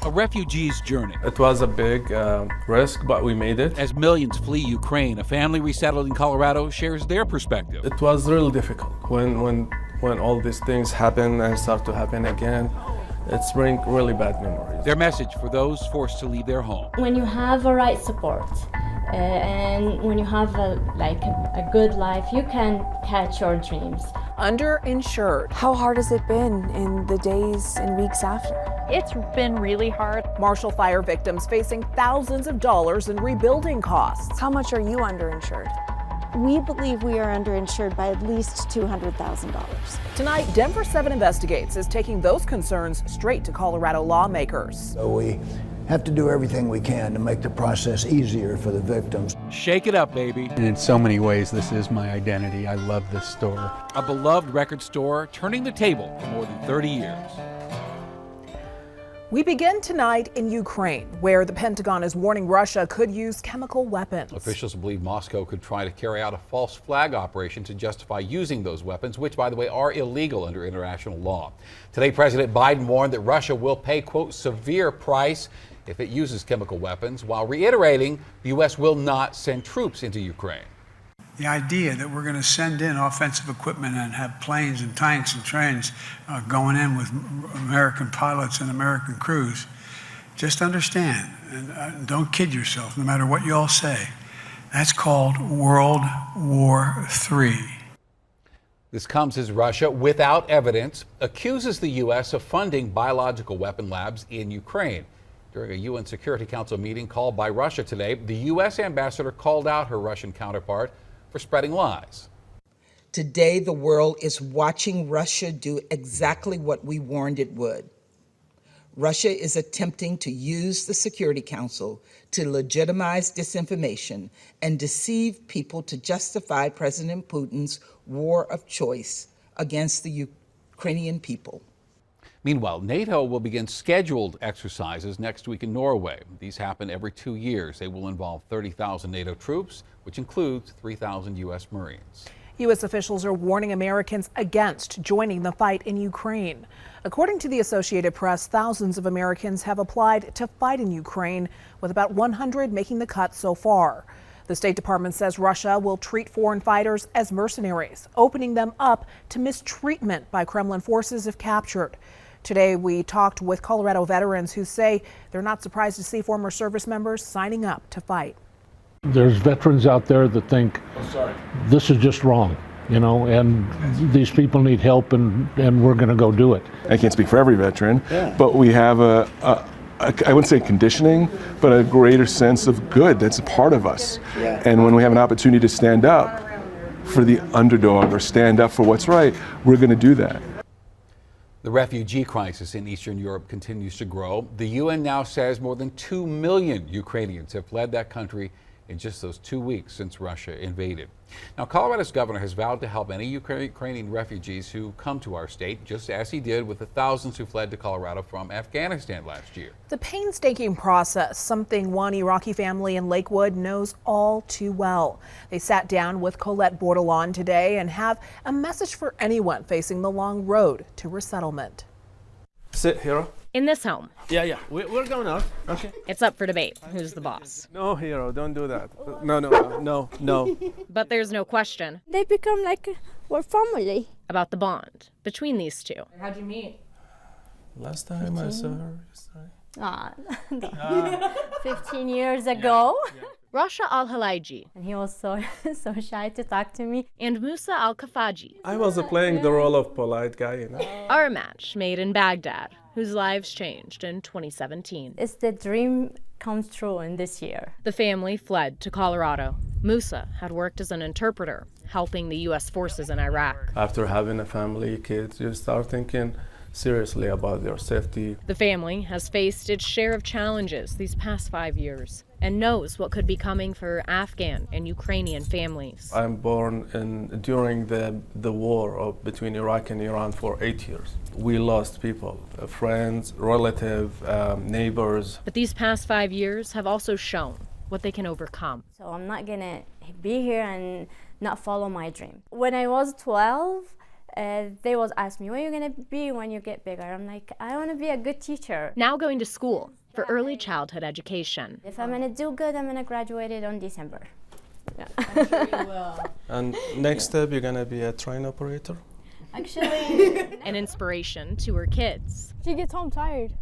A refugee's journey. It was a big risk, but we made it. As millions flee Ukraine, a family resettled in Colorado shares their perspective. It was really difficult when all these things happen and start to happen again. It's bring really bad memories. Their message for those forced to leave their home. When you have a right support and when you have a good life, you can catch your dreams. Underinsured. How hard has it been in the days and weeks after? It's been really hard. Marshall Fire victims facing thousands of dollars in rebuilding costs. How much are you underinsured? We believe we are underinsured by at least $200,000. Tonight, Denver 7 Investigates is taking those concerns straight to Colorado lawmakers. So we have to do everything we can to make the process easier for the victims. Shake it up, baby. And in so many ways, this is my identity. I love this store. A beloved record store turning the table for more than 30 years. We begin tonight in Ukraine, where the Pentagon is warning Russia could use chemical weapons. Officials believe Moscow could try to carry out a false flag operation to justify using those weapons, which, by the way, are illegal under international law. Today, President Biden warned that Russia will pay, quote, severe price if it uses chemical weapons, while reiterating the U.S. will not send troops into Ukraine. The idea that we're going to send in offensive equipment and have planes and tanks and trains going in with American pilots and American crews, just understand, and don't kid yourself, no matter what you all say, that's called World War III. This comes as Russia, without evidence, accuses the U.S. of funding biological weapon labs in Ukraine. During a UN Security Council meeting called by Russia today, the U.S. ambassador called out her Russian counterpart for spreading lies. Today, the world is watching Russia do exactly what we warned it would. Russia is attempting to use the Security Council to legitimize disinformation and deceive people to justify President Putin's war of choice against the Ukrainian people. Meanwhile, NATO will begin scheduled exercises next week in Norway. These happen every 2 years. They will involve 30,000 NATO troops, which includes 3,000 U.S. Marines. U.S. officials are warning Americans against joining the fight in Ukraine. According to the Associated Press, thousands of Americans have applied to fight in Ukraine, with about 100 making the cut so far. The State Department says Russia will treat foreign fighters as mercenaries, opening them up to mistreatment by Kremlin forces if captured. Today, we talked with Colorado veterans who say they're not surprised to see former service members signing up to fight. There's veterans out there that think this is just wrong, you know, and these people need help, and we're going to go do it. I can't speak for every veteran, but we have I wouldn't say conditioning, but a greater sense of good that's a part of us. And when we have an opportunity to stand up for the underdog or stand up for what's right, we're going to do that. The refugee crisis in Eastern Europe continues to grow. The UN now says more than 2 million Ukrainians have fled that country in just those 2 weeks since Russia invaded. Now, Colorado's governor has vowed to help any Ukrainian refugees who come to our state, just as he did with the thousands who fled to Colorado from Afghanistan last year. The painstaking process, something one Iraqi family in Lakewood knows all too well. They sat down with Colette Bordelon today and have a message for anyone facing the long road to resettlement. Sit, Hero. In this home, Yeah, we're going out. Okay. it's up for debate who's the boss. No, Hero, don't do that. No. But there's no question They become like we're family. about the bond between these two. How'd you meet? Last time I saw her. 15 years ago. Rasha Al-Halaiji And he was so shy to talk to me. and Musa Al-Kafaji I was playing the role of polite guy, you know. are a match made in Baghdad, whose lives changed in 2017. It's the dream comes true in this year. The family fled to Colorado. Musa had worked as an interpreter, helping the U.S. forces in Iraq. After having a family, kids, you start thinking seriously about their safety. The family has faced its share of challenges these past 5 years and knows what could be coming for Afghan and Ukrainian families. I'm born during the war between Iraq and Iran for 8 years. We lost people, friends, relatives, neighbors. But these past 5 years have also shown what they can overcome. So I'm not gonna be here and not follow my dream. When I was 12, They was ask me, what are you gonna be when you get bigger? I'm like, I wanna be a good teacher. Now going to school for early childhood education. If I'm gonna do good, I'm gonna graduate it on December. Yeah. I'm sure you will. And next step, you're gonna be a train operator? Actually, An inspiration to her kids, She gets home tired.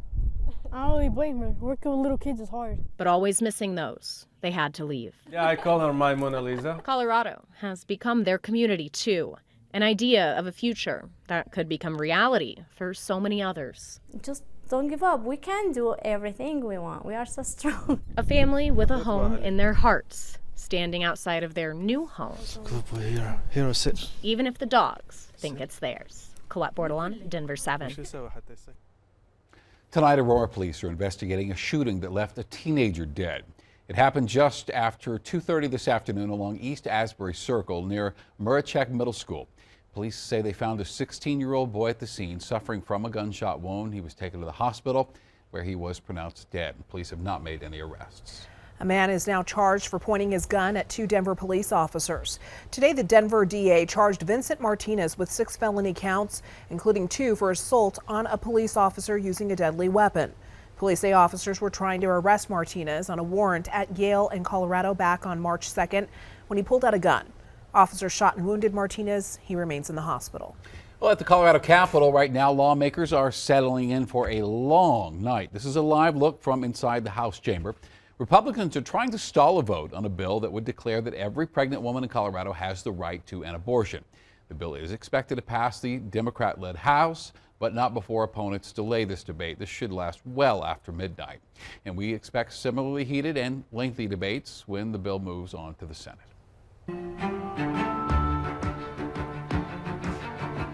I don't really blame her. Working with little kids is hard. but always missing those they had to leave. Yeah, I call her my Mona Lisa. Colorado has become their community too, an idea of a future that could become reality for so many others. just don't give up. We can do everything we want. We are so strong. A family with a home in their hearts, standing outside of their new home, Good boy, here, sit. even if the dogs think it's theirs. Colette Bordelon, Denver 7. Tonight, Aurora police are investigating a shooting that left a teenager dead. It happened just after 2:30 this afternoon along East Asbury Circle near Murachek Middle School. Police say they found a 16-year-old boy at the scene suffering from a gunshot wound. He was taken to the hospital where he was pronounced dead. Police have not made any arrests. A man is now charged for pointing his gun at 2 Denver police officers. Today, the Denver DA charged Vincent Martinez with 6 felony counts, including 2 for assault on a police officer using a deadly weapon. Police say officers were trying to arrest Martinez on a warrant at Yale in Colorado back on March 2nd when he pulled out a gun. Officers shot and wounded Martinez. He remains in the hospital. Well, at the Colorado Capitol right now, lawmakers are settling in for a long night. This is a live look from inside the House chamber. Republicans are trying to stall a vote on a bill that would declare that every pregnant woman in Colorado has the right to an abortion. The bill is expected to pass the Democrat-led House, but not before opponents delay this debate. This should last well after midnight. And we expect similarly heated and lengthy debates when the bill moves on to the Senate.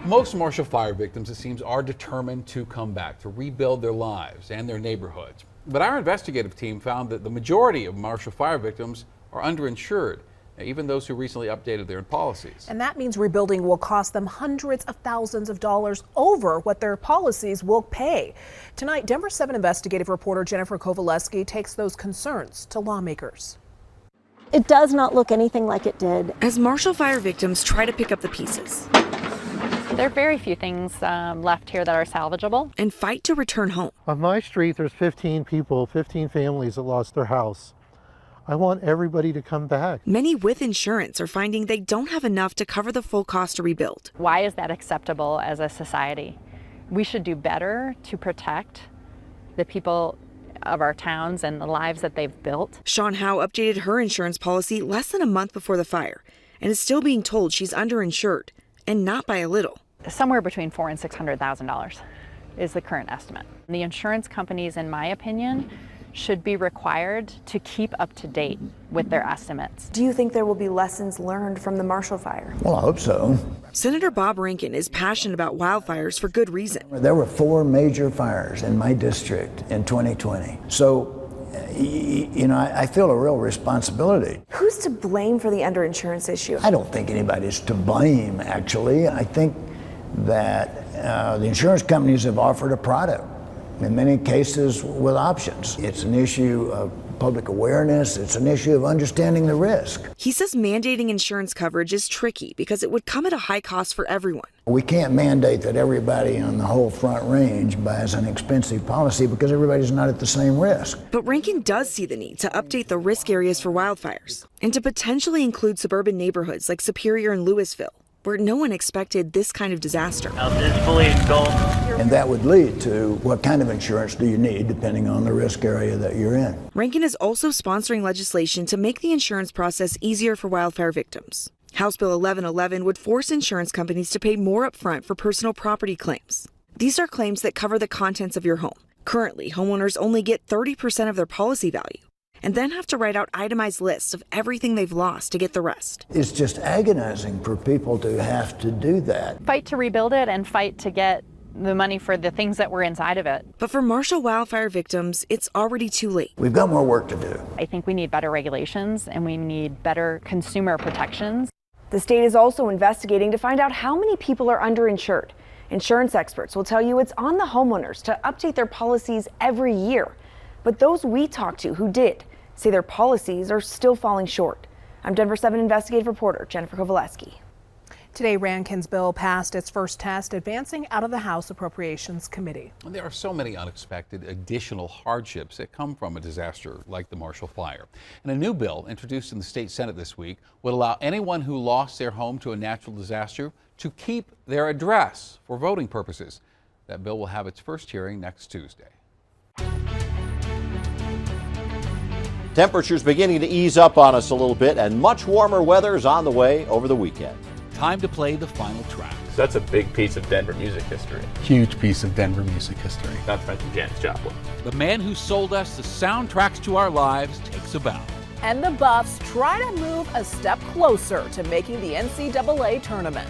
Most Marshall Fire victims, it seems, are determined to come back, to rebuild their lives and their neighborhoods. But our investigative team found that the majority of Marshall Fire victims are underinsured, even those who recently updated their policies. And that means rebuilding will cost them hundreds of thousands of dollars over what their policies will pay. Tonight, Denver 7 investigative reporter Jennifer Kovaleski takes those concerns to lawmakers. It does not look anything like it did. As Marshall Fire victims try to pick up the pieces. There are very few things left here that are salvageable. And fight to return home. On my street, there's 15 people, 15 families that lost their house. I want everybody to come back. Many with insurance are finding they don't have enough to cover the full cost to rebuild. Why is that acceptable as a society? We should do better to protect the people of our towns and the lives that they've built. Sean Howe updated her insurance policy less than a month before the fire and is still being told she's underinsured, and not by a little. Somewhere between $400,000 and $600,000 is the current estimate. The insurance companies, in my opinion, should be required to keep up to date with their estimates. Do you think there will be lessons learned from the Marshall Fire? Well, I hope so. Senator Bob Rankin is passionate about wildfires for good reason. There were 4 major fires in my district in 2020. So, you know, I feel a real responsibility. Who's to blame for the underinsurance issue? I don't think anybody's to blame, actually. I think that the insurance companies have offered a product, in many cases with options. It's an issue of public awareness. It's an issue of understanding the risk. He says mandating insurance coverage is tricky because it would come at a high cost for everyone. We can't mandate that everybody on the whole Front Range buys an expensive policy because everybody's not at the same risk. But Rankin does see the need to update the risk areas for wildfires and to potentially include suburban neighborhoods like Superior and Louisville, where no one expected this kind of disaster. And that would lead to what kind of insurance do you need depending on the risk area that you're in. Rankin is also sponsoring legislation to make the insurance process easier for wildfire victims. House Bill 1111 would force insurance companies to pay more upfront for personal property claims. These are claims that cover the contents of your home. Currently, homeowners only get 30% of their policy value and then have to write out itemized lists of everything they've lost to get the rest. It's just agonizing for people to have to do that. Fight to rebuild it and fight to get the money for the things that were inside of it. But for Marshall wildfire victims, it's already too late. We've got more work to do. I think we need better regulations and we need better consumer protections. The state is also investigating to find out how many people are underinsured. Insurance experts will tell you it's on the homeowners to update their policies every year. But those we talked to who did say their policies are still falling short. I'm Denver 7 investigative reporter Jennifer Kovaleski. Today, Rankin's bill passed its first test, advancing out of the House Appropriations Committee. And there are so many unexpected additional hardships that come from a disaster like the Marshall Fire. And a new bill introduced in the state Senate this week would allow anyone who lost their home to a natural disaster to keep their address for voting purposes. That bill will have its first hearing next Tuesday. Temperatures beginning to ease up on us a little bit, and much warmer weather is on the way over the weekend. Time to play the final track. That's a big piece of Denver music history. Huge piece of Denver music history. Not to mention Janis Joplin. The man who sold us the soundtracks to our lives takes a bow. And the Buffs try to move a step closer to making the NCAA tournament.